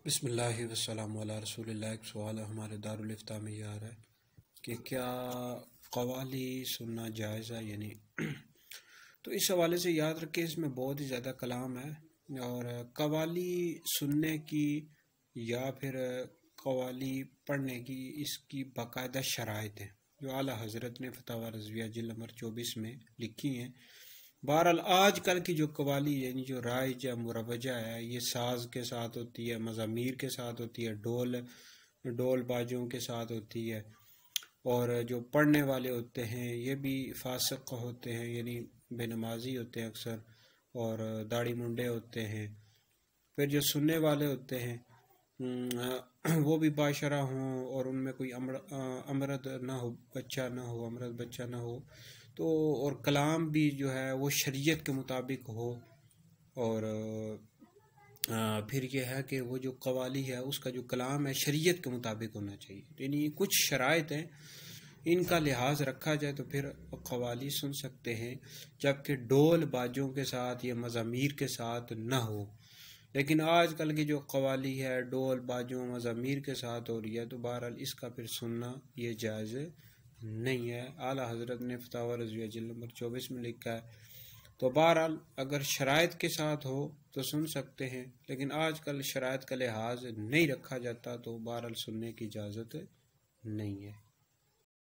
بسم اللہ والسلام علی رسول اللہ۔ ایک سوال ہمارے دارالفتاء میں یہ آ رہا ہے کہ کیا قوالی سننا جائز ہے یعنی تو اس حوالے سے یاد رکھیں اس میں بہت ہی زیادہ کلام ہے، اور قوالی سننے کی یا پھر قوالی پڑھنے کی اس کی باقاعدہ شرائط ہیں جو اعلیٰ حضرت نے فتاوی رضویہ جلد نمبر 24 میں لکھی ہیں۔ بہرحال آج کل کی جو قوالی یعنی جو رائج یا مروجہ ہے، یہ ساز کے ساتھ ہوتی ہے، مزامیر کے ساتھ ہوتی ہے، ڈول باجوں کے ساتھ ہوتی ہے، اور جو پڑھنے والے ہوتے ہیں یہ بھی فاسق ہوتے ہیں یعنی بے نمازی ہوتے ہیں اکثر، اور داڑھی منڈے ہوتے ہیں۔ پھر جو سننے والے ہوتے ہیں وہ بھی باشرہ ہوں اور ان میں کوئی امرد نہ ہو، بچہ نہ ہو، امرد بچہ نہ ہو، تو اور کلام بھی جو ہے وہ شریعت کے مطابق ہو، اور پھر یہ ہے کہ وہ جو قوالی ہے اس کا جو کلام ہے شریعت کے مطابق ہونا چاہیے، یعنی کچھ شرائط ہیں ان کا لحاظ رکھا جائے تو پھر قوالی سن سکتے ہیں، جبکہ ڈول باجوں کے ساتھ یا مزامیر کے ساتھ نہ ہو۔ لیکن آج کل کی جو قوالی ہے ڈول باجوں مزامیر کے ساتھ ہو رہی ہے، تو بہرحال اس کا پھر سننا یہ جائز نہیں ہے۔ اعلیٰ حضرت نے فتاوی رضویہ جلد نمبر 24 میں لکھا ہے، تو بہرحال اگر شرائط کے ساتھ ہو تو سن سکتے ہیں، لیکن آج کل شرائط کا لحاظ نہیں رکھا جاتا تو بہرحال سننے کی اجازت نہیں ہے۔